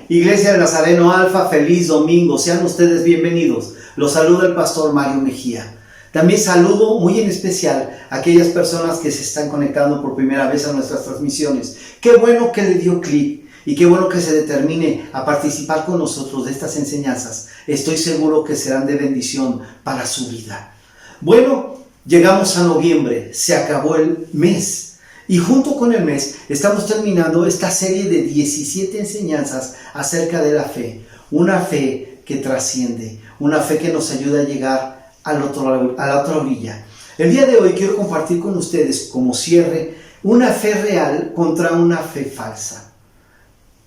Iglesia de Nazareno Alfa, feliz domingo, sean ustedes bienvenidos. Los saluda el pastor Mario Mejía. También saludo muy en especial a aquellas personas que se están conectando por primera vez a nuestras transmisiones. Qué bueno que le dio clic y qué bueno que se determine a participar con nosotros de estas enseñanzas. Estoy seguro que serán de bendición para su vida. Bueno, llegamos a noviembre, se acabó el mes. Y junto con el mes estamos terminando esta serie de 17 enseñanzas acerca de la fe. Una fe que trasciende, una fe que nos ayuda a llegar a la otra orilla. El día de hoy quiero compartir con ustedes como cierre una fe real contra una fe falsa.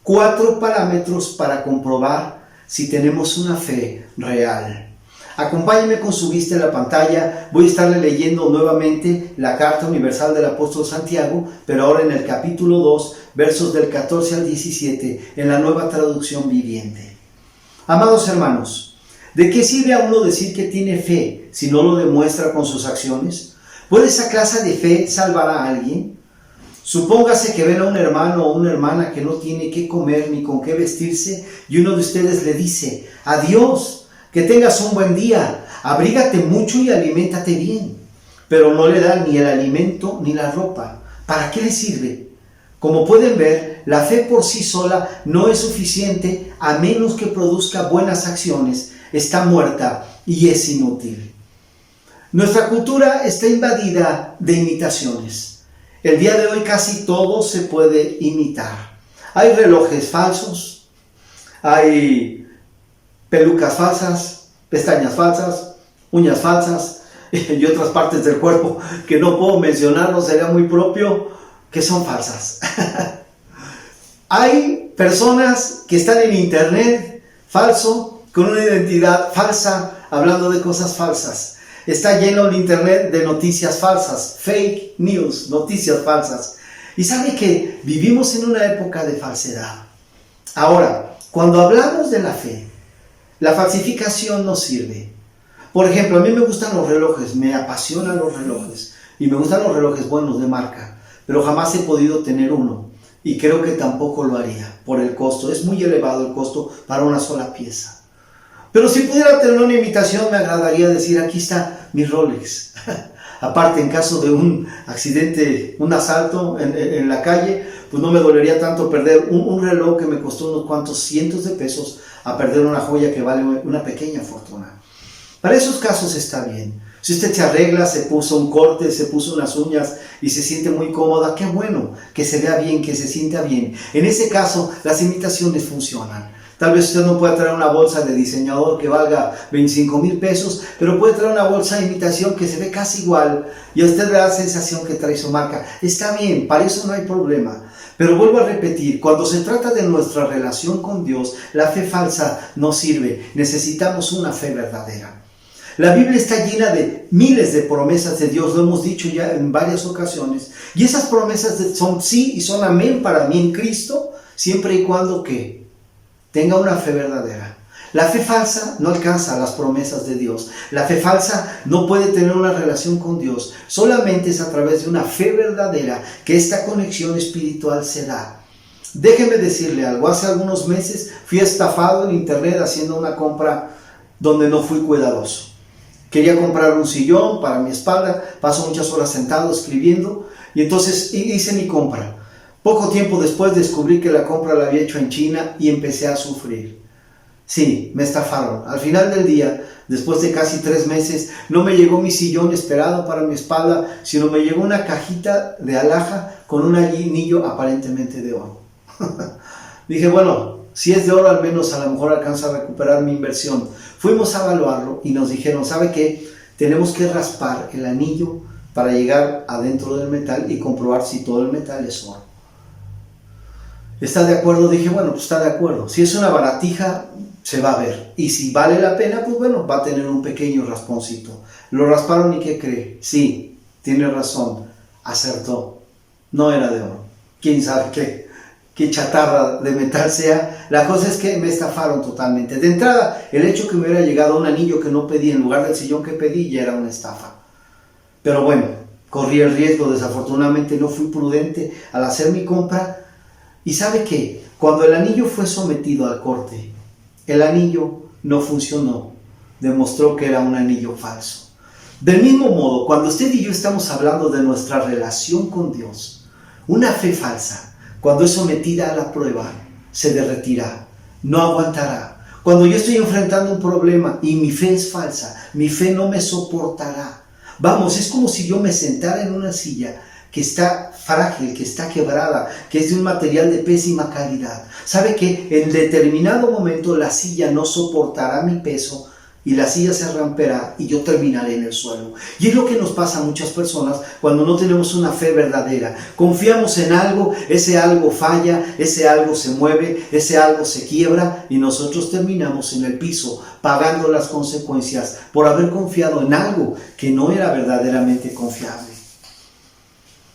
4 parámetros para comprobar si tenemos una fe real. Acompáñenme con su vista en la pantalla. Voy a estarle leyendo nuevamente la carta universal del apóstol Santiago, pero ahora en el capítulo 2, versos del 14 al 17, en la Nueva Traducción Viviente. Amados hermanos, ¿de qué sirve a uno decir que tiene fe si no lo demuestra con sus acciones? ¿Puede esa clase de fe salvar a alguien? Supóngase que ven a un hermano o una hermana que no tiene qué comer ni con qué vestirse y uno de ustedes le dice: adiós, que tengas un buen día, abrígate mucho y aliméntate bien. Pero no le da ni el alimento ni la ropa. ¿Para qué le sirve? Como pueden ver, la fe por sí sola no es suficiente a menos que produzca buenas acciones. Está muerta y es inútil. Nuestra cultura está invadida de imitaciones. El día de hoy casi todo se puede imitar. Hay relojes falsos, hay pelucas falsas, pestañas falsas, uñas falsas y otras partes del cuerpo que no puedo mencionar, no sería muy propio, que son falsas. Hay personas que están en internet falso, con una identidad falsa, hablando de cosas falsas. Está lleno el internet de noticias falsas, fake news, noticias falsas. Y sabe que vivimos en una época de falsedad. Ahora, cuando hablamos de la fe, la falsificación no sirve. Por ejemplo, a mí me gustan los relojes, me apasionan los relojes. Y me gustan los relojes buenos de marca, pero jamás he podido tener uno. Y creo que tampoco lo haría por el costo. Es muy elevado el costo para una sola pieza. Pero si pudiera tener una imitación, me agradaría decir: aquí está mi Rolex. Aparte, en caso de un accidente, un asalto en la calle, pues no me dolería tanto perder un reloj que me costó unos cuantos cientos de pesos a perder una joya que vale una pequeña fortuna. Para esos casos está bien. Si usted se arregla, se puso un corte, se puso unas uñas y se siente muy cómoda, qué bueno, que se vea bien, que se sienta bien. En ese caso, las imitaciones funcionan. Tal vez usted no pueda traer una bolsa de diseñador que valga 25,000 pesos, pero puede traer una bolsa de imitación que se ve casi igual y a usted le da la sensación que trae su marca. Está bien, para eso no hay problema. Pero vuelvo a repetir, cuando se trata de nuestra relación con Dios, la fe falsa no sirve. Necesitamos una fe verdadera. La Biblia está llena de miles de promesas de Dios, lo hemos dicho ya en varias ocasiones. Y esas promesas son sí y son amén para mí en Cristo, siempre y cuando que tenga una fe verdadera. La fe falsa no alcanza las promesas de Dios. La fe falsa no puede tener una relación con Dios. Solamente es a través de una fe verdadera que esta conexión espiritual se da. Déjeme decirle algo. Hace algunos meses fui estafado en internet haciendo una compra donde no fui cuidadoso. Quería comprar un sillón para mi espalda. Paso muchas horas sentado escribiendo y entonces hice mi compra. Poco tiempo después descubrí que la compra la había hecho en China y empecé a sufrir. Sí, me estafaron. Al final del día, después de casi 3 meses, no me llegó mi sillón esperado para mi espalda, sino me llegó una cajita de alhaja con un anillo aparentemente de oro. Dije, bueno, si es de oro, al menos a lo mejor alcanza a recuperar mi inversión. Fuimos a evaluarlo y nos dijeron, ¿sabe qué? Tenemos que raspar el anillo para llegar adentro del metal y comprobar si todo el metal es oro. ¿Está de acuerdo? Dije, bueno, pues está de acuerdo. Si es una baratija, se va a ver. Y si vale la pena, pues bueno, va a tener un pequeño rasponcito. Lo rasparon y ¿qué cree? Sí, tiene razón, acertó. No era de oro. ¿Quién sabe qué chatarra de metal sea? La cosa es que me estafaron totalmente. De entrada, el hecho que me hubiera llegado un anillo que no pedí en lugar del sillón que pedí ya era una estafa. Pero bueno, corrí el riesgo. Desafortunadamente no fui prudente al hacer mi compra. Y ¿sabe qué? Cuando el anillo fue sometido al corte, el anillo no funcionó, demostró que era un anillo falso. Del mismo modo, cuando usted y yo estamos hablando de nuestra relación con Dios, una fe falsa, cuando es sometida a la prueba, se derretirá, no aguantará. Cuando yo estoy enfrentando un problema y mi fe es falsa, mi fe no me soportará. Vamos, es como si yo me sentara en una silla que está frágil, que está quebrada, que es de un material de pésima calidad. ¿Sabe qué? En determinado momento la silla no soportará mi peso y la silla se romperá y yo terminaré en el suelo. Y es lo que nos pasa a muchas personas cuando no tenemos una fe verdadera. Confiamos en algo, ese algo falla, ese algo se mueve, ese algo se quiebra y nosotros terminamos en el piso pagando las consecuencias por haber confiado en algo que no era verdaderamente confiable.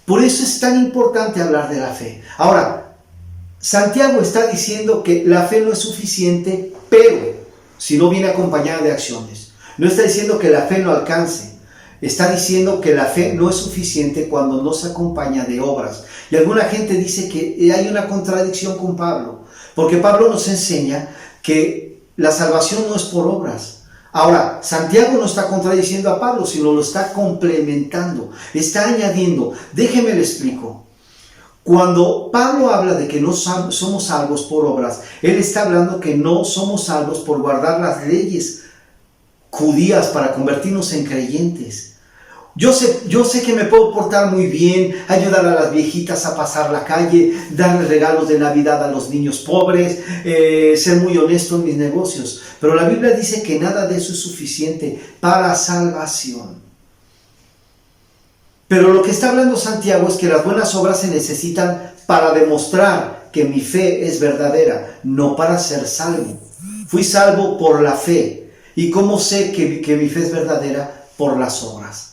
Por eso es tan importante hablar de la fe. Ahora, Santiago está diciendo que la fe no es suficiente, pero si no viene acompañada de acciones. No está diciendo que la fe no alcance. Está diciendo que la fe no es suficiente cuando no se acompaña de obras. Y alguna gente dice que hay una contradicción con Pablo, porque Pablo nos enseña que la salvación no es por obras. Ahora, Santiago no está contradiciendo a Pablo, sino lo está complementando, está añadiendo. Déjeme le explico. Cuando Pablo habla de que no somos salvos por obras, él está hablando que no somos salvos por guardar las leyes judías para convertirnos en creyentes. Yo sé que me puedo portar muy bien, ayudar a las viejitas a pasar la calle, darle regalos de Navidad a los niños pobres, ser muy honesto en mis negocios. Pero la Biblia dice que nada de eso es suficiente para salvación. Pero lo que está hablando Santiago es que las buenas obras se necesitan para demostrar que mi fe es verdadera, no para ser salvo. Fui salvo por la fe. ¿Y cómo sé que mi fe es verdadera? Por las obras.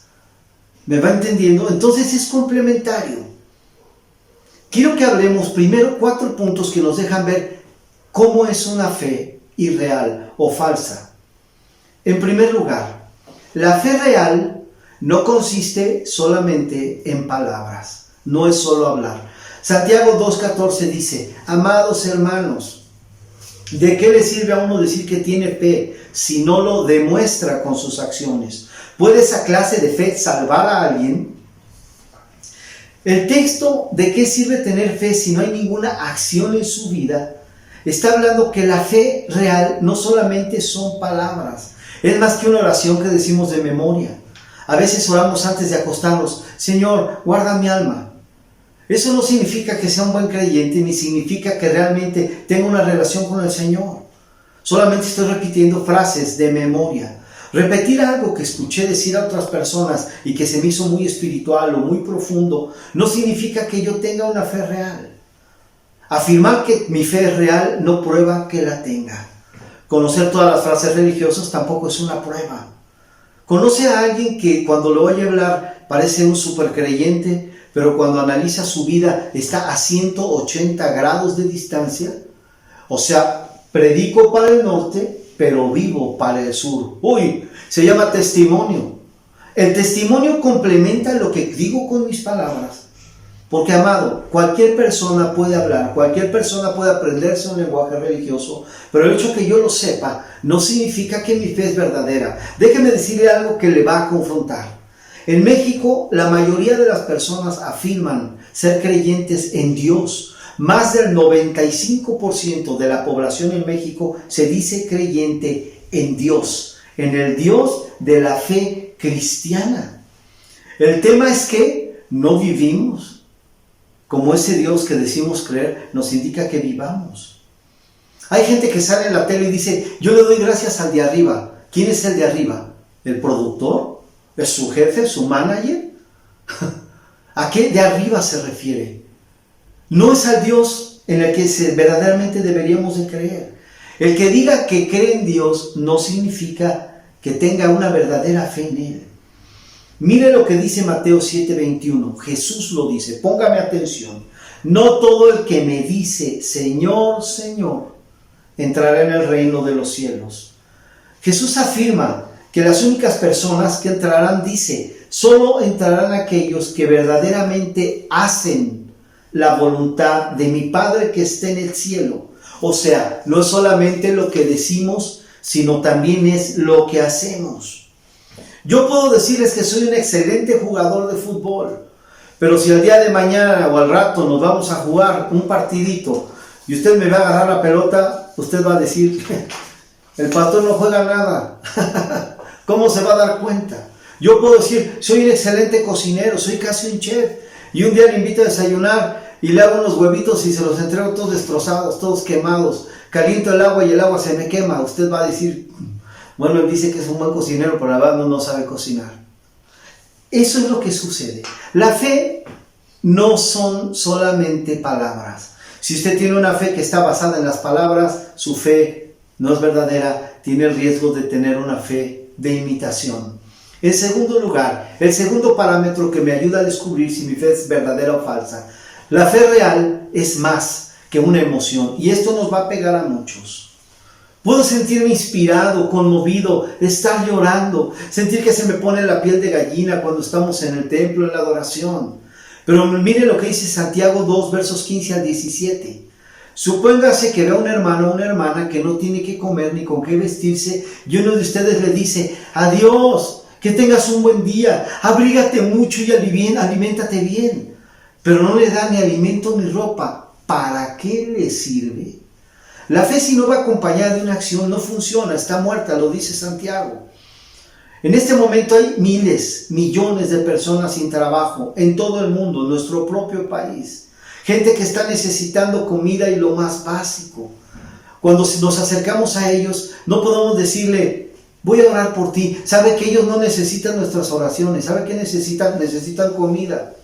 ¿Me va entendiendo? Entonces es complementario. Quiero que hablemos primero 4 puntos que nos dejan ver cómo es una fe irreal o falsa. En primer lugar, la fe real no consiste solamente en palabras, no es solo hablar. Santiago 2:14 dice: amados hermanos, ¿de qué le sirve a uno decir que tiene fe si no lo demuestra con sus acciones? ¿Puede esa clase de fe salvar a alguien? El texto de qué sirve tener fe si no hay ninguna acción en su vida está hablando que la fe real no solamente son palabras, es más que una oración que decimos de memoria. A veces oramos antes de acostarnos: Señor, guarda mi alma. Eso no significa que sea un buen creyente, ni significa que realmente tenga una relación con el Señor. Solamente estoy repitiendo frases de memoria. Repetir algo que escuché decir a otras personas y que se me hizo muy espiritual o muy profundo no significa que yo tenga una fe real. Afirmar que mi fe es real no prueba que la tenga. Conocer todas las frases religiosas tampoco es una prueba. ¿Conoce a alguien que cuando lo oye hablar parece un supercreyente, pero cuando analiza su vida está a 180 grados de distancia? O sea, predico para el norte, pero vivo para el sur. Se llama testimonio. El testimonio complementa lo que digo con mis palabras. Porque, amado, cualquier persona puede hablar, cualquier persona puede aprenderse un lenguaje religioso, pero el hecho que yo lo sepa no significa que mi fe es verdadera. Déjeme decirle algo que le va a confrontar. En México, la mayoría de las personas afirman ser creyentes en Dios. Más del 95% de la población en México se dice creyente en Dios, en el Dios de la fe cristiana. El tema es que no vivimos como ese Dios que decimos creer nos indica que vivamos. Hay gente que sale en la tele y dice: yo le doy gracias al de arriba. ¿Quién es el de arriba? ¿El productor? ¿Es su jefe? ¿Su manager? ¿A qué de arriba se refiere? No es al Dios en el que verdaderamente deberíamos de creer. El que diga que cree en Dios no significa que tenga una verdadera fe en Él. Mire lo que dice Mateo 7:21. Jesús lo dice, póngame atención. No todo el que me dice Señor, Señor, entrará en el reino de los cielos. Jesús afirma que las únicas personas que entrarán, dice, solo entrarán aquellos que verdaderamente hacen la voluntad de mi Padre que está en el cielo. O sea, no es solamente lo que decimos, sino también es lo que hacemos. Yo puedo decirles que soy un excelente jugador de fútbol, pero si al día de mañana o al rato nos vamos a jugar un partidito y usted me va a agarrar la pelota, usted va a decir, el pastor no juega nada. ¿Cómo se va a dar cuenta? Yo puedo decir, soy un excelente cocinero, soy casi un chef, y un día le invito a desayunar y le hago unos huevitos y se los entrego todos destrozados, todos quemados. Caliento el agua y el agua se me quema. Usted va a decir, bueno, él dice que es un buen cocinero, pero la verdad no sabe cocinar. Eso es lo que sucede. La fe no son solamente palabras. Si usted tiene una fe que está basada en las palabras, su fe no es verdadera, tiene el riesgo de tener una fe de imitación. En segundo lugar, el segundo parámetro que me ayuda a descubrir si mi fe es verdadera o falsa. La fe real es más que una emoción, y esto nos va a pegar a muchos. Puedo sentirme inspirado, conmovido, estar llorando, sentir que se me pone la piel de gallina cuando estamos en el templo, en la adoración. Pero mire lo que dice Santiago 2, versos 15 al 17. Supóngase que ve a un hermano o una hermana que no tiene que comer ni con qué vestirse, y uno de ustedes le dice, adiós, que tengas un buen día, abrígate mucho y aliméntate bien, pero no le da ni alimento ni ropa. ¿Para qué le sirve? La fe, si no va acompañada de una acción, no funciona, está muerta, lo dice Santiago. En este momento hay miles, millones de personas sin trabajo en todo el mundo, en nuestro propio país. Gente que está necesitando comida y lo más básico. Cuando nos acercamos a ellos, no podemos decirle, voy a orar por ti. Sabe que ellos no necesitan nuestras oraciones, sabe que necesitan comida.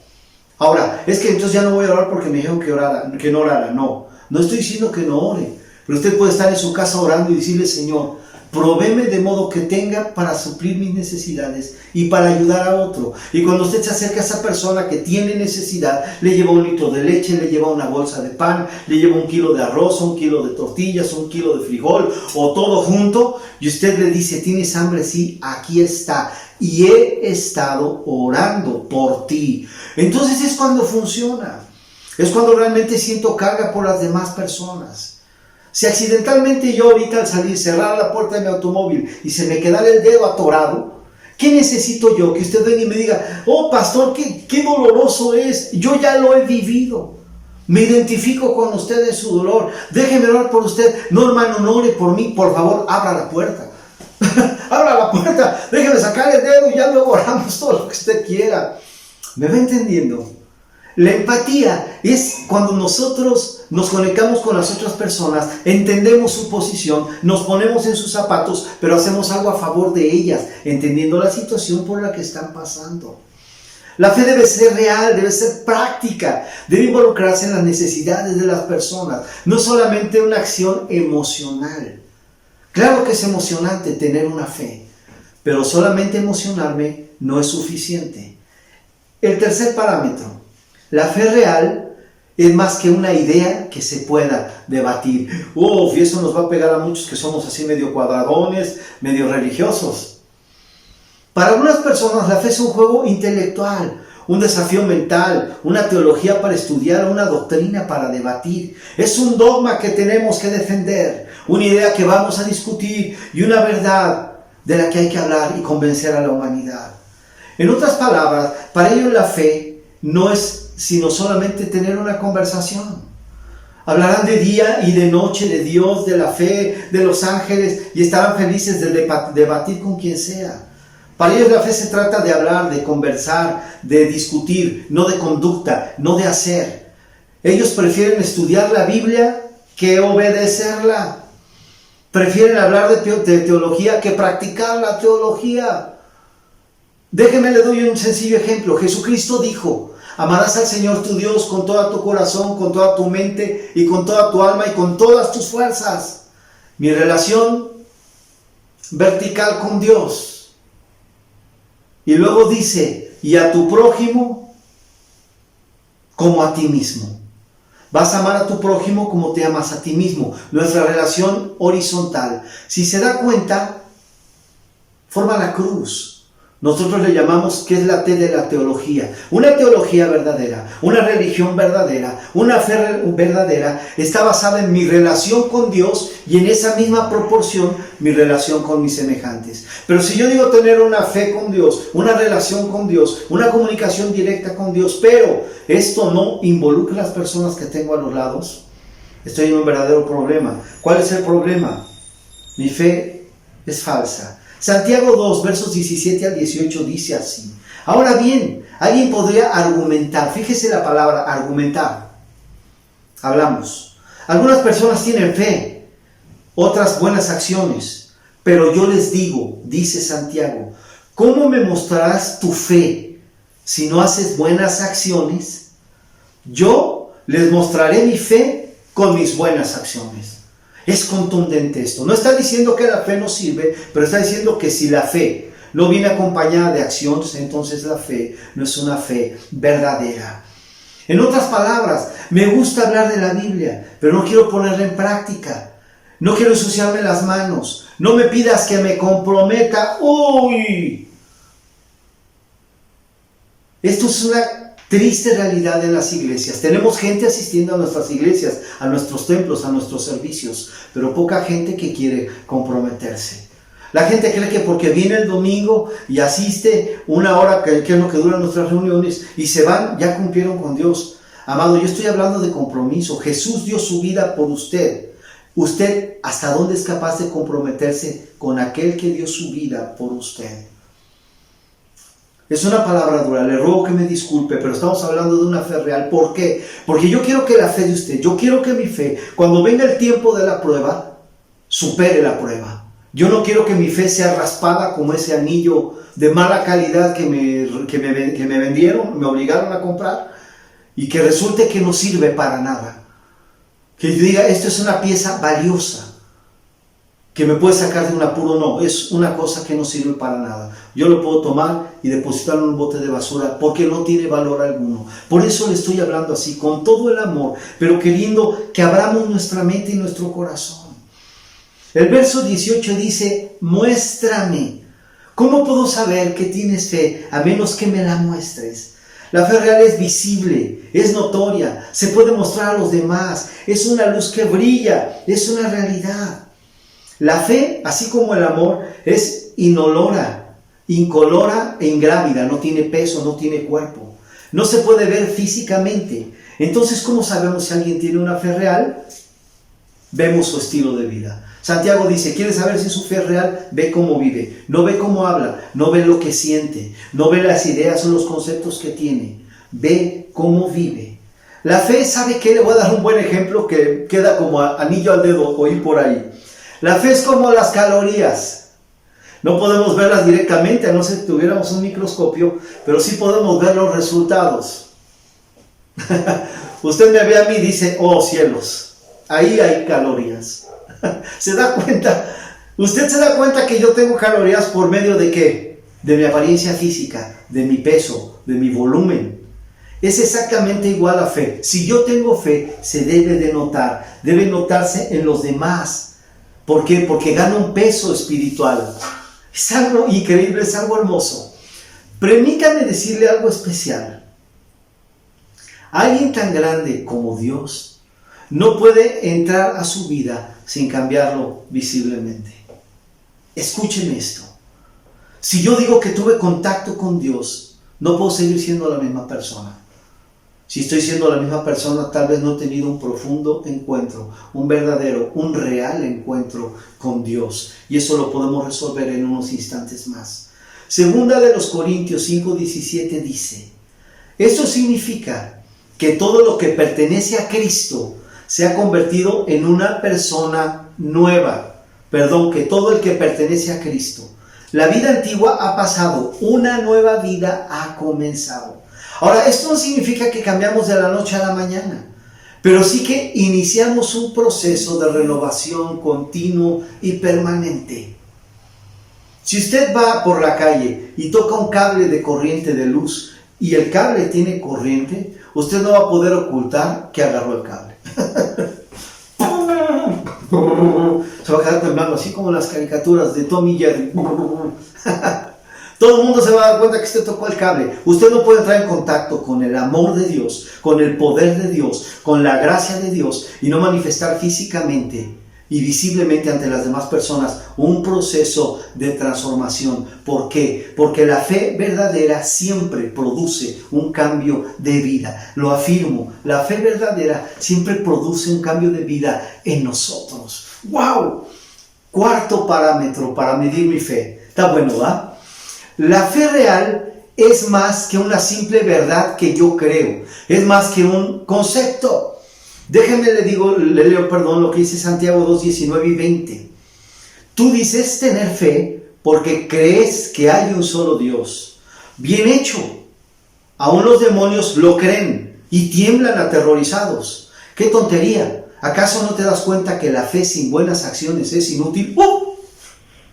Ahora, es que entonces ya no voy a orar porque me dijeron que no orara. No estoy diciendo que no ore, pero usted puede estar en su casa orando y decirle, Señor, provéeme de modo que tenga para suplir mis necesidades y para ayudar a otro. Y cuando usted se acerca a esa persona que tiene necesidad, le lleva un litro de leche, le lleva una bolsa de pan, le lleva 1 kilo de arroz, 1 kilo de tortillas, 1 kilo de frijol, o todo junto, y usted le dice, ¿tienes hambre? Sí, aquí está. Y he estado orando por ti. Entonces es cuando funciona. Es cuando realmente siento carga por las demás personas. Si accidentalmente yo ahorita al salir cerrar la puerta de mi automóvil y se me quedara el dedo atorado, ¿qué necesito yo? Que usted venga y me diga, oh pastor, qué doloroso es. Yo ya lo he vivido. Me identifico con usted en su dolor. Déjeme orar por usted. No, hermano, no ore por mí. Por favor, abra la puerta. Abra la puerta. Déjeme sacar el dedo y ya luego oramos todo lo que usted quiera. ¿Me va entendiendo? La empatía es cuando nosotros nos conectamos con las otras personas, entendemos su posición, nos ponemos en sus zapatos, pero hacemos algo a favor de ellas, entendiendo la situación por la que están pasando. La fe debe ser real, debe ser práctica, debe involucrarse en las necesidades de las personas, no solamente una acción emocional. Claro que es emocionante tener una fe, pero solamente emocionarme no es suficiente. El tercer parámetro. La fe real es más que una idea que se pueda debatir. Y eso nos va a pegar a muchos que somos así medio cuadradones, medio religiosos. Para algunas personas la fe es un juego intelectual, un desafío mental, una teología para estudiar, una doctrina para debatir. Es un dogma que tenemos que defender, una idea que vamos a discutir y una verdad de la que hay que hablar y convencer a la humanidad. En otras palabras, para ellos la fe no es sino solamente tener una conversación. Hablarán de día y de noche de Dios, de la fe, de los ángeles, y estarán felices de debatir con quien sea. Para ellos la fe se trata de hablar, de conversar, de discutir, no de conducta, no de hacer. Ellos prefieren estudiar la Biblia que obedecerla. Prefieren hablar de teología que practicar la teología. Déjeme le doy un sencillo ejemplo. Jesucristo dijo, amarás al Señor tu Dios con todo tu corazón, con toda tu mente y con toda tu alma y con todas tus fuerzas. Mi relación vertical con Dios. Y luego dice, y a tu prójimo como a ti mismo. Vas a amar a tu prójimo como te amas a ti mismo. Nuestra relación horizontal. Si se da cuenta, forma la cruz. Nosotros le llamamos que es la T de la teología. Una teología verdadera, una religión verdadera, una fe verdadera está basada en mi relación con Dios y en esa misma proporción mi relación con mis semejantes. Pero si yo digo tener una fe con Dios, una relación con Dios, una comunicación directa con Dios, pero esto no involucra a las personas que tengo a los lados, estoy en un verdadero problema. ¿Cuál es el problema? Mi fe es falsa. Santiago 2, versos 17 al 18 dice así. Ahora bien, alguien podría argumentar. Fíjese la palabra argumentar. Hablamos. Algunas personas tienen fe, otras buenas acciones. Pero yo les digo, dice Santiago, ¿cómo me mostrarás tu fe si no haces buenas acciones? Yo les mostraré mi fe con mis buenas acciones. Es contundente esto. No está diciendo que la fe no sirve, pero está diciendo que si la fe no viene acompañada de acciones, entonces la fe no es una fe verdadera. En otras palabras, me gusta hablar de la Biblia, pero no quiero ponerla en práctica. No quiero ensuciarme las manos. No me pidas que me comprometa. ¡Uy! Esto es una triste realidad en las iglesias. Tenemos gente asistiendo a nuestras iglesias, a nuestros templos, a nuestros servicios, pero poca gente que quiere comprometerse. La gente cree que porque viene el domingo y asiste una hora, que es lo que duran nuestras reuniones, y se van, ya cumplieron con Dios. Amado, yo estoy hablando de compromiso. Jesús dio su vida por usted. ¿Usted hasta dónde es capaz de comprometerse con aquel que dio su vida por usted? Es una palabra dura, le ruego que me disculpe, pero estamos hablando de una fe real. ¿Por qué? Porque yo quiero que la fe de usted, yo quiero que mi fe, cuando venga el tiempo de la prueba, supere la prueba. Yo no quiero que mi fe sea raspada como ese anillo de mala calidad que me vendieron, me obligaron a comprar, y que resulte que no sirve para nada. Que yo diga, esto es una pieza valiosa, que me puede sacar de un apuro. No, es una cosa que no sirve para nada. Yo lo puedo tomar y depositarlo en un bote de basura porque no tiene valor alguno. Por eso le estoy hablando así, con todo el amor, pero queriendo que abramos nuestra mente y nuestro corazón. El verso 18 dice, muéstrame. ¿Cómo puedo saber que tienes fe a menos que me la muestres? La fe real es visible, es notoria, se puede mostrar a los demás, es una luz que brilla, es una realidad. La fe, así como el amor, es inolora, incolora e ingrávida, no tiene peso, no tiene cuerpo, no se puede ver físicamente. Entonces, ¿cómo sabemos si alguien tiene una fe real? Vemos su estilo de vida. Santiago dice, ¿quieres saber si su fe es real? Ve cómo vive, no ve cómo habla, no ve lo que siente, no ve las ideas o los conceptos que tiene, ve cómo vive. La fe, ¿sabe qué? Le voy a dar un buen ejemplo que queda como anillo al dedo, oí por ahí. La fe es como las calorías. No podemos verlas directamente, a no ser que tuviéramos un microscopio, pero sí podemos ver los resultados. Usted me ve a mí y dice, oh cielos, ahí hay calorías. ¿Se da cuenta? Usted se da cuenta que yo tengo calorías por medio de ¿qué? De mi apariencia física, de mi peso, de mi volumen. Es exactamente igual a fe. Si yo tengo fe, se debe de notar, debe notarse en los demás. ¿Por qué? Porque gana un peso espiritual. Es algo increíble, es algo hermoso. Permítame decirle algo especial. Alguien tan grande como Dios no puede entrar a su vida sin cambiarlo visiblemente. Escúcheme esto. Si yo digo que tuve contacto con Dios, no puedo seguir siendo la misma persona. Si estoy siendo la misma persona, tal vez no he tenido un profundo encuentro, un verdadero, un real encuentro con Dios. Y eso lo podemos resolver en unos instantes más. Segunda de los Corintios 5:17 dice, esto significa que todo lo que pertenece a Cristo se ha convertido en una persona nueva. Que todo el que pertenece a Cristo. La vida antigua ha pasado, una nueva vida ha comenzado. Ahora, esto no significa que cambiamos de la noche a la mañana, pero sí que iniciamos un proceso de renovación continuo y permanente. Si usted va por la calle y toca un cable de corriente de luz y el cable tiene corriente, usted no va a poder ocultar que agarró el cable. Se va a quedar temblando, así como las caricaturas de Tom y Jerry. Todo el mundo se va a dar cuenta que usted tocó el cable. Usted no puede entrar en contacto con el amor de Dios, con el poder de Dios, con la gracia de Dios y no manifestar físicamente y visiblemente ante las demás personas un proceso de transformación. ¿Por qué? Porque la fe verdadera siempre produce un cambio de vida. Lo afirmo, la fe verdadera siempre produce un cambio de vida en nosotros. ¡Wow! Cuarto parámetro para medir mi fe. Está bueno, ¿verdad? La fe real es más que una simple verdad que yo creo. Es más que un concepto. Déjenme le leo lo que dice Santiago 2, 19 y 20. Tú dices tener fe porque crees que hay un solo Dios. Bien hecho. Aún los demonios lo creen y tiemblan aterrorizados. ¡Qué tontería! ¿Acaso no te das cuenta que la fe sin buenas acciones es inútil?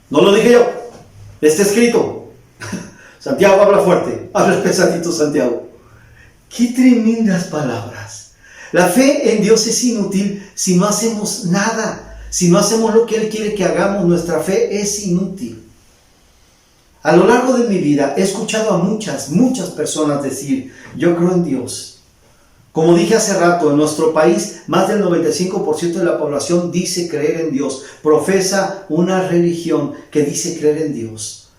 No lo dije yo. Está escrito. Santiago habla fuerte. Habla pesadito, Santiago. ¡Qué tremendas palabras! La fe en Dios es inútil si no hacemos nada. Si no hacemos lo que Él quiere que hagamos, nuestra fe es inútil. A lo largo de mi vida he escuchado a muchas personas decir, yo creo en Dios. Como dije hace rato, en nuestro país más del 95% de la población dice creer en Dios. Profesa una religión que dice creer en Dios.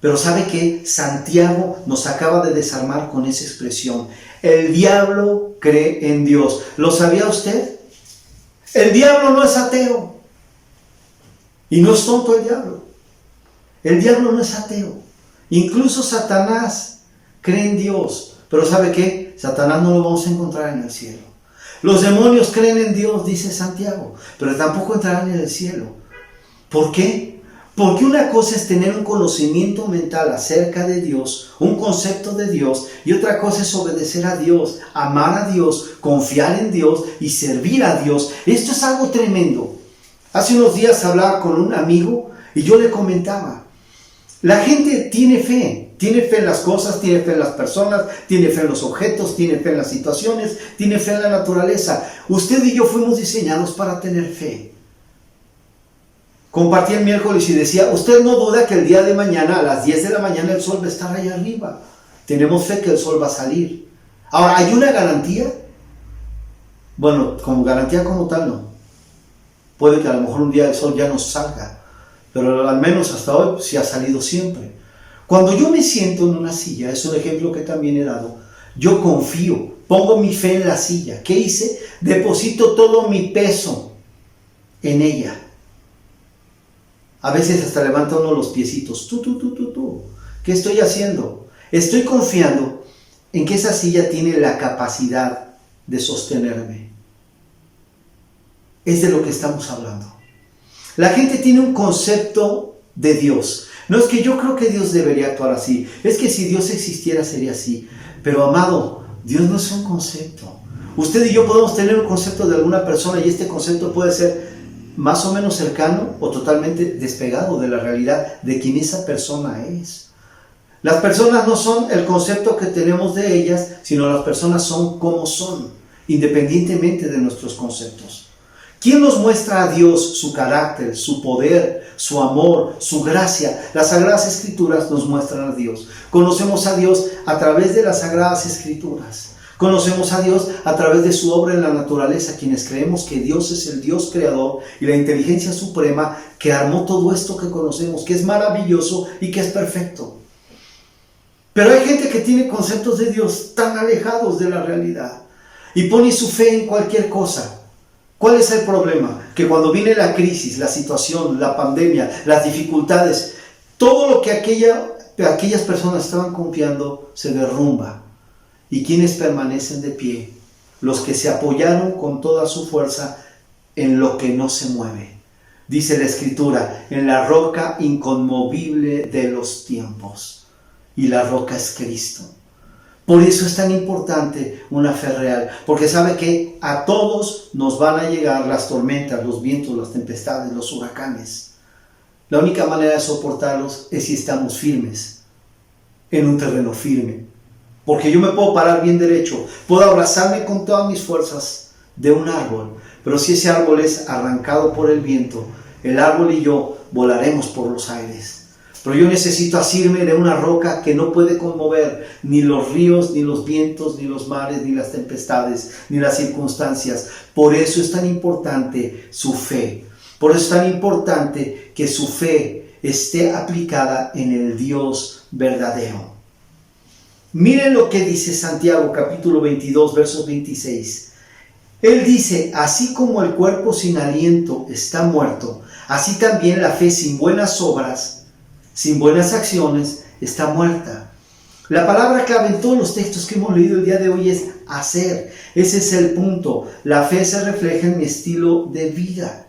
Pero ¿sabe qué? Santiago nos acaba de desarmar con esa expresión. El diablo cree en Dios. ¿Lo sabía usted? El diablo no es ateo. Y no es tonto el diablo. El diablo no es ateo. Incluso Satanás cree en Dios. Pero ¿sabe qué? Satanás no lo vamos a encontrar en el cielo. Los demonios creen en Dios, dice Santiago, pero tampoco entrarán en el cielo. ¿Por qué? Porque una cosa es tener un conocimiento mental acerca de Dios, un concepto de Dios, y otra cosa es obedecer a Dios, amar a Dios, confiar en Dios y servir a Dios. Esto es algo tremendo. Hace unos días hablaba con un amigo y yo le comentaba, la gente tiene fe en las cosas, tiene fe en las personas, tiene fe en los objetos, tiene fe en las situaciones, tiene fe en la naturaleza. Usted y yo fuimos diseñados para tener fe. Compartí el miércoles y decía, usted no duda que el día de mañana a las 10 de la mañana el sol va a estar ahí arriba. Tenemos fe que el sol va a salir. Ahora, ¿hay una garantía? Bueno, como garantía como tal no. Puede que a lo mejor un día el sol ya no salga, pero al menos hasta hoy sí ha salido siempre. Cuando yo me siento en una silla, es un ejemplo que también he dado, yo confío, pongo mi fe en la silla. ¿Qué hice? Deposito todo mi peso en ella. A veces hasta levanta uno los piecitos. ¿Qué estoy haciendo? Estoy confiando en que esa silla tiene la capacidad de sostenerme. Es de lo que estamos hablando. La gente tiene un concepto de Dios. No es que yo creo que Dios debería actuar así. Es que si Dios existiera sería así. Pero amado, Dios no es un concepto. Usted y yo podemos tener un concepto de alguna persona y este concepto puede ser más o menos cercano o totalmente despegado de la realidad de quien esa persona es. Las personas no son el concepto que tenemos de ellas, sino las personas son como son, independientemente de nuestros conceptos. ¿Quién nos muestra a Dios su carácter, su poder, su amor, su gracia? Las Sagradas Escrituras nos muestran a Dios. Conocemos a Dios a través de las Sagradas Escrituras. Conocemos a Dios a través de su obra en la naturaleza, quienes creemos que Dios es el Dios creador y la inteligencia suprema que armó todo esto que conocemos, que es maravilloso y que es perfecto. Pero hay gente que tiene conceptos de Dios tan alejados de la realidad y pone su fe en cualquier cosa. ¿Cuál es el problema? Que cuando viene la crisis, la situación, la pandemia, las dificultades, todo lo que aquellas personas estaban confiando se derrumba. ¿Y quiénes permanecen de pie? Los que se apoyaron con toda su fuerza en lo que no se mueve. Dice la Escritura, en la roca inconmovible de los tiempos. Y la roca es Cristo. Por eso es tan importante una fe real. Porque sabe que a todos nos van a llegar las tormentas, los vientos, las tempestades, los huracanes. La única manera de soportarlos es si estamos firmes, en un terreno firme. Porque yo me puedo parar bien derecho, puedo abrazarme con todas mis fuerzas de un árbol, pero si ese árbol es arrancado por el viento, el árbol y yo volaremos por los aires. Pero yo necesito asirme de una roca que no puede conmover ni los ríos, ni los vientos, ni los mares, ni las tempestades, ni las circunstancias. Por eso es tan importante su fe. Por eso es tan importante que su fe esté aplicada en el Dios verdadero. Miren lo que dice Santiago capítulo 22, versos 26. Él dice, así como el cuerpo sin aliento está muerto, así también la fe sin buenas obras, sin buenas acciones, está muerta. La palabra clave en todos los textos que hemos leído el día de hoy es hacer. Ese es el punto. La fe se refleja en mi estilo de vida.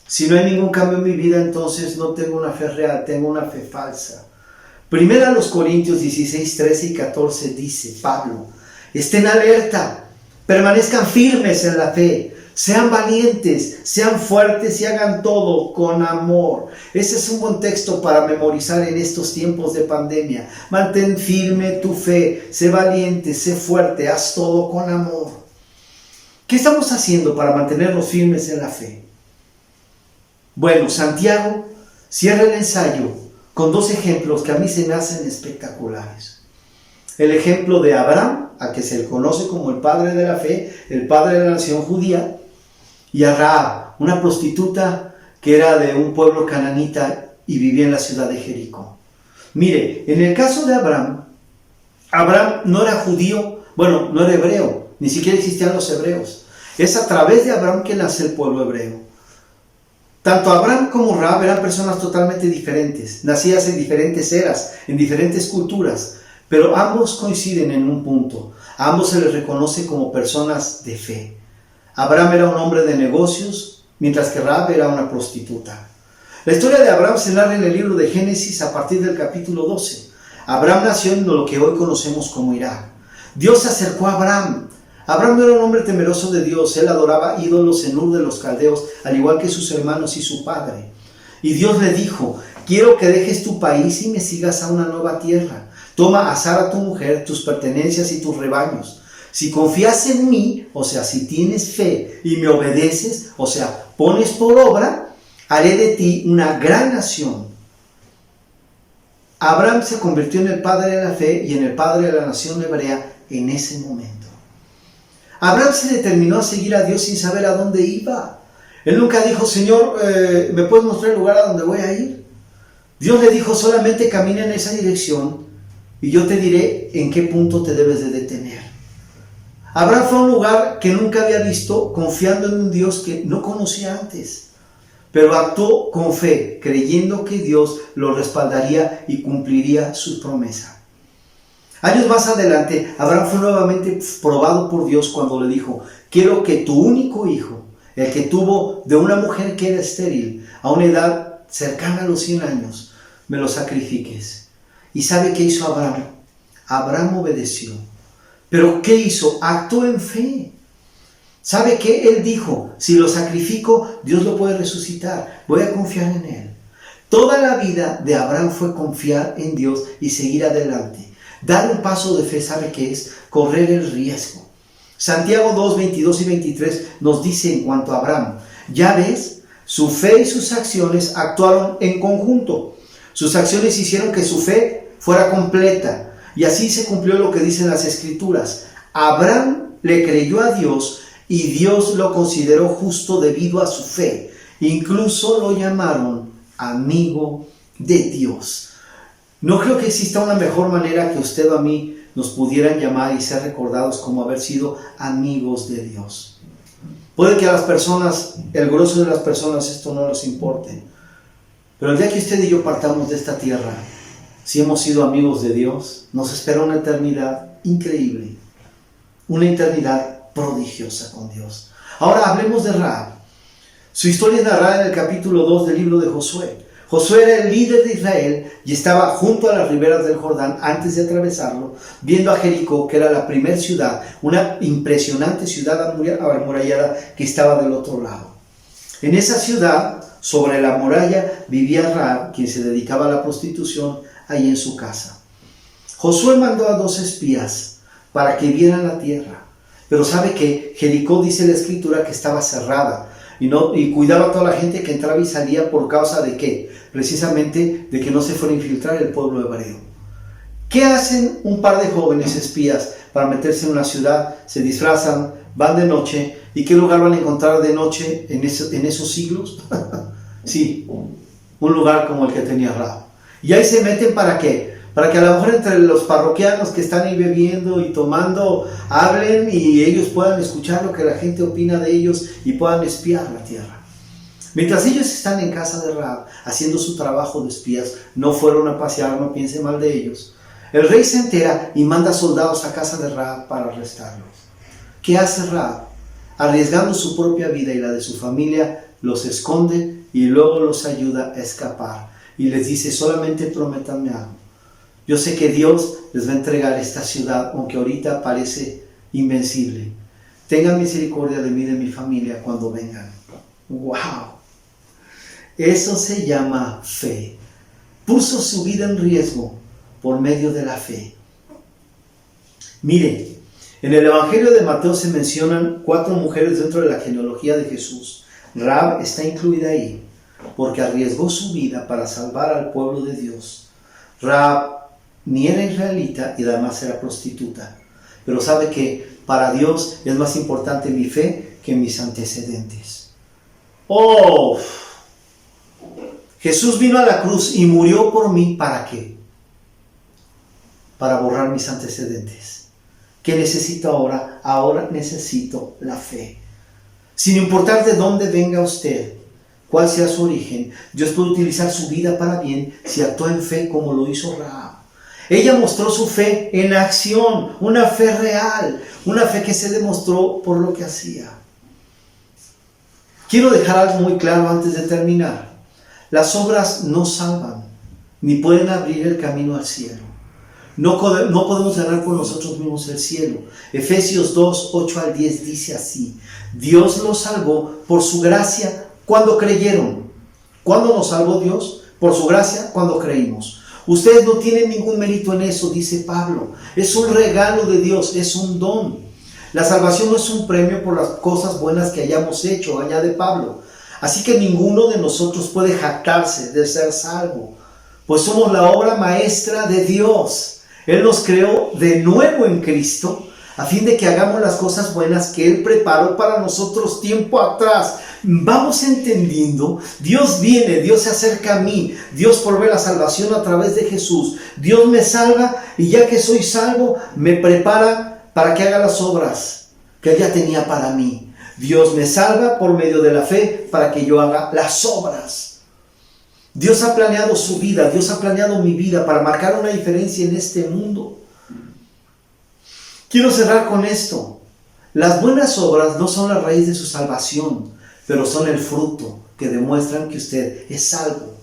Si no hay ningún cambio en mi vida, entonces no tengo una fe real, tengo una fe falsa. Primera a los Corintios 16, 13 y 14 dice Pablo, estén alerta, permanezcan firmes en la fe, sean valientes, sean fuertes y hagan todo con amor. Ese es un buen texto para memorizar en estos tiempos de pandemia. Mantén firme tu fe, sé valiente, sé fuerte, haz todo con amor. ¿Qué estamos haciendo para mantenernos firmes en la fe? Bueno, Santiago cierra el ensayo con dos ejemplos que a mí se me hacen espectaculares. El ejemplo de Abraham, a que se le conoce como el padre de la fe, el padre de la nación judía, y a Rahab, una prostituta que era de un pueblo cananita y vivía en la ciudad de Jericó. Mire, en el caso de Abraham no era judío, bueno, no era hebreo, ni siquiera existían los hebreos. Es a través de Abraham que nace el pueblo hebreo. Tanto Abraham como Rahab eran personas totalmente diferentes, nacidas en diferentes eras, en diferentes culturas, pero ambos coinciden en un punto. A ambos se les reconoce como personas de fe. Abraham era un hombre de negocios, mientras que Rahab era una prostituta. La historia de Abraham se narra en el libro de Génesis a partir del capítulo 12. Abraham nació en lo que hoy conocemos como Irak. Dios se acercó a Abraham. Abraham no era un hombre temeroso de Dios, él adoraba ídolos en Ur de los caldeos, al igual que sus hermanos y su padre. Y Dios le dijo, quiero que dejes tu país y me sigas a una nueva tierra. Toma a Sara tu mujer, tus pertenencias y tus rebaños. Si confías en mí, o sea, si tienes fe y me obedeces, o sea, pones por obra, haré de ti una gran nación. Abraham se convirtió en el padre de la fe y en el padre de la nación hebrea en ese momento. Abraham se determinó a seguir a Dios sin saber a dónde iba. Él nunca dijo, Señor, ¿me puedes mostrar el lugar a donde voy a ir? Dios le dijo, solamente camina en esa dirección y yo te diré en qué punto te debes de detener. Abraham fue a un lugar que nunca había visto, confiando en un Dios que no conocía antes, pero actuó con fe, creyendo que Dios lo respaldaría y cumpliría su promesa. Años más adelante, Abraham fue nuevamente probado por Dios cuando le dijo, quiero que tu único hijo, el que tuvo de una mujer que era estéril, a una edad cercana a los 100 años, me lo sacrifiques. ¿Y sabe qué hizo Abraham? Abraham obedeció. ¿Pero qué hizo? Actuó en fe. ¿Sabe qué? Él dijo, si lo sacrifico, Dios lo puede resucitar. Voy a confiar en Él. Toda la vida de Abraham fue confiar en Dios y seguir adelante. Dar un paso de fe, ¿sabe qué es? Correr el riesgo. Santiago 2, 22 y 23 nos dice en cuanto a Abraham, ya ves, su fe y sus acciones actuaron en conjunto. Sus acciones hicieron que su fe fuera completa. Y así se cumplió lo que dicen las Escrituras. Abraham le creyó a Dios y Dios lo consideró justo debido a su fe. Incluso lo llamaron amigo de Dios. No creo que exista una mejor manera que usted o a mí nos pudieran llamar y ser recordados como haber sido amigos de Dios. Puede que a las personas, el grueso de las personas, esto no les importe. Pero el día que usted y yo partamos de esta tierra, si hemos sido amigos de Dios, nos espera una eternidad increíble, una eternidad prodigiosa con Dios. Ahora hablemos de Rahab. Su historia es narrada en el capítulo 2 del libro de Josué. Josué era el líder de Israel y estaba junto a las riberas del Jordán antes de atravesarlo, viendo a Jericó, que era la primera ciudad, una impresionante ciudad amurallada que estaba del otro lado. En esa ciudad, sobre la muralla, vivía Rahab, quien se dedicaba a la prostitución, ahí en su casa. Josué mandó a 2 espías para que vieran la tierra. Pero sabe que Jericó, dice la Escritura, que estaba cerrada. y cuidaba a toda la gente que entraba y salía. ¿Por causa de qué? Precisamente de que no se fuera a infiltrar el pueblo hebreo. ¿Qué hacen un par de jóvenes espías para meterse en una ciudad? Se disfrazan, van de noche. ¿Y qué lugar van a encontrar de noche en esos siglos? Sí, un lugar como el que tenía Rahab. Y ahí se meten, ¿para qué? Para que a lo mejor entre los parroquianos que están ahí bebiendo y tomando, hablen y ellos puedan escuchar lo que la gente opina de ellos y puedan espiar la tierra. Mientras ellos están en casa de Rahab haciendo su trabajo de espías, no fueron a pasear, no piense mal de ellos. El rey se entera y manda soldados a casa de Rahab para arrestarlos. ¿Qué hace Rahab? Arriesgando su propia vida y la de su familia, los esconde y luego los ayuda a escapar. Y les dice: solamente prométanme algo. Yo sé que Dios les va a entregar esta ciudad, aunque ahorita parece invencible. Tengan misericordia de mí y de mi familia cuando vengan. ¡Wow! Eso se llama fe. Puso su vida en riesgo por medio de la fe. Mire, en el Evangelio de Mateo se mencionan 4 mujeres dentro de la genealogía de Jesús. Rahab está incluida ahí porque arriesgó su vida para salvar al pueblo de Dios. Rahab ni era israelita y además era prostituta. Pero sabe que para Dios es más importante mi fe que mis antecedentes. ¡Oh! Jesús vino a la cruz y murió por mí. ¿Para qué? Para borrar mis antecedentes. ¿Qué necesito ahora? Ahora necesito la fe. Sin importar de dónde venga usted, cuál sea su origen, Dios puede utilizar su vida para bien si actúa en fe como lo hizo Rahab. Ella mostró su fe en acción, una fe real, una fe que se demostró por lo que hacía. Quiero dejar algo muy claro antes de terminar. Las obras no salvan, ni pueden abrir el camino al cielo. No podemos ganar por nosotros mismos el cielo. Efesios 2, 8 al 10 dice así: Dios los salvó por su gracia cuando creyeron. ¿Cuándo nos salvó Dios? Por su gracia cuando creímos. Ustedes no tienen ningún mérito en eso, dice Pablo. Es un regalo de Dios, es un don. La salvación no es un premio por las cosas buenas que hayamos hecho, añade Pablo. Así que ninguno de nosotros puede jactarse de ser salvo, pues somos la obra maestra de Dios. Él nos creó de nuevo en Cristo, a fin de que hagamos las cosas buenas que Él preparó para nosotros tiempo atrás. Vamos entendiendo, Dios viene, Dios se acerca a mí, Dios provee la salvación a través de Jesús. Dios me salva y ya que soy salvo, me prepara para que haga las obras que Él ya tenía para mí. Dios me salva por medio de la fe para que yo haga las obras. Dios ha planeado su vida, Dios ha planeado mi vida para marcar una diferencia en este mundo. Quiero cerrar con esto. Las buenas obras no son la raíz de su salvación, pero son el fruto que demuestran que usted es salvo.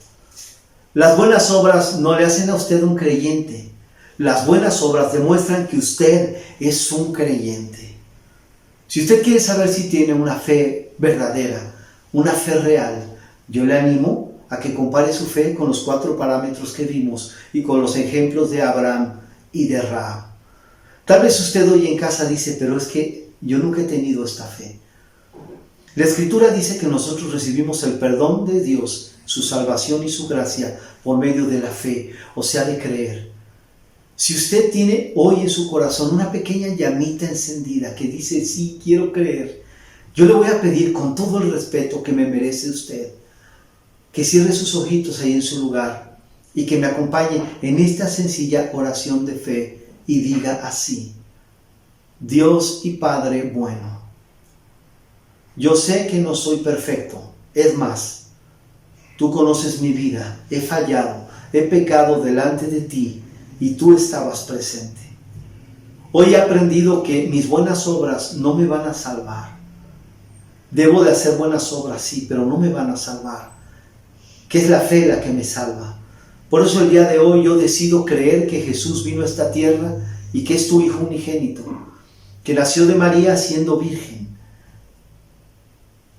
Las buenas obras no le hacen a usted un creyente. Las buenas obras demuestran que usted es un creyente. Si usted quiere saber si tiene una fe verdadera, una fe real, yo le animo a que compare su fe con los 4 parámetros que vimos y con los ejemplos de Abraham y de Rahab. Tal vez usted hoy en casa dice: pero es que yo nunca he tenido esta fe. La Escritura dice que nosotros recibimos el perdón de Dios, su salvación y su gracia por medio de la fe, o sea, de creer. Si usted tiene hoy en su corazón una pequeña llamita encendida que dice: sí, quiero creer, yo le voy a pedir con todo el respeto que me merece usted, que cierre sus ojitos ahí en su lugar y que me acompañe en esta sencilla oración de fe y diga así: Dios y Padre bueno, yo sé que no soy perfecto, es más, tú conoces mi vida, he fallado, he pecado delante de ti y tú estabas presente. Hoy he aprendido que mis buenas obras no me van a salvar. Debo de hacer buenas obras, sí, pero no me van a salvar, que es la fe la que me salva. Por eso el día de hoy yo decido creer que Jesús vino a esta tierra y que es tu Hijo unigénito, que nació de María siendo virgen,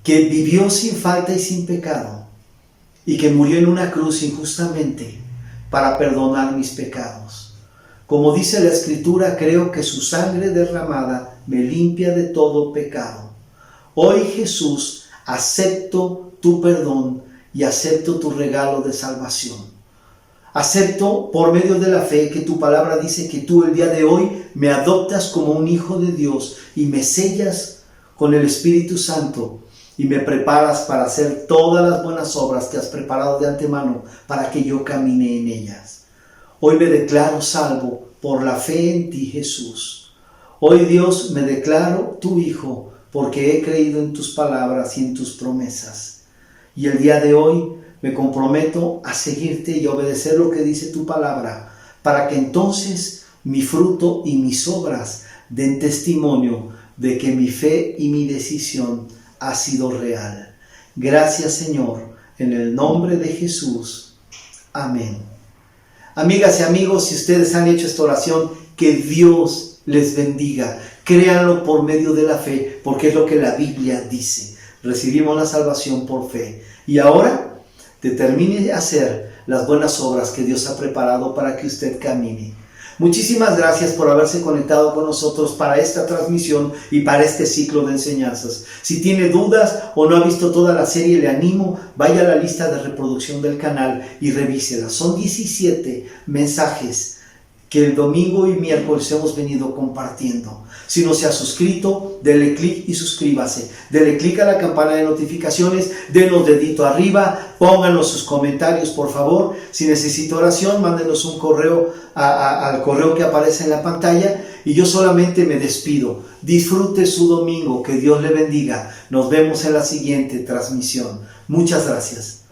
que vivió sin falta y sin pecado, y que murió en una cruz injustamente para perdonar mis pecados. Como dice la Escritura, creo que su sangre derramada me limpia de todo pecado. Hoy Jesús Acepto tu perdón y acepto tu regalo de salvación. Acepto por medio de la fe que tu palabra dice que tú el día de hoy me adoptas como un hijo de Dios y me sellas con el Espíritu Santo y me preparas para hacer todas las buenas obras que has preparado de antemano para que yo camine en ellas. Hoy me declaro salvo por la fe en ti, Jesús. Hoy, Dios, me declaro tu hijo porque he creído en tus palabras y en tus promesas. Y el día de hoy me comprometo a seguirte y a obedecer lo que dice tu palabra, para que entonces mi fruto y mis obras den testimonio de que mi fe y mi decisión ha sido real. Gracias, Señor, en el nombre de Jesús. Amén. Amigas y amigos, si ustedes han hecho esta oración, que Dios les bendiga. Créanlo por medio de la fe, porque es lo que la Biblia dice. Recibimos la salvación por fe. Y ahora determine hacer las buenas obras que Dios ha preparado para que usted camine. Muchísimas gracias por haberse conectado con nosotros para esta transmisión y para este ciclo de enseñanzas. Si tiene dudas o no ha visto toda la serie, le animo, vaya a la lista de reproducción del canal y revísela. Son 17 mensajes que el domingo y miércoles hemos venido compartiendo. Si no se ha suscrito, dele clic y suscríbase. Dele clic a la campana de notificaciones, denos dedito arriba, pónganos sus comentarios, por favor. Si necesita oración, mándenos un correo al correo que aparece en la pantalla. Y yo solamente me despido. Disfrute su domingo, que Dios le bendiga. Nos vemos en la siguiente transmisión. Muchas gracias.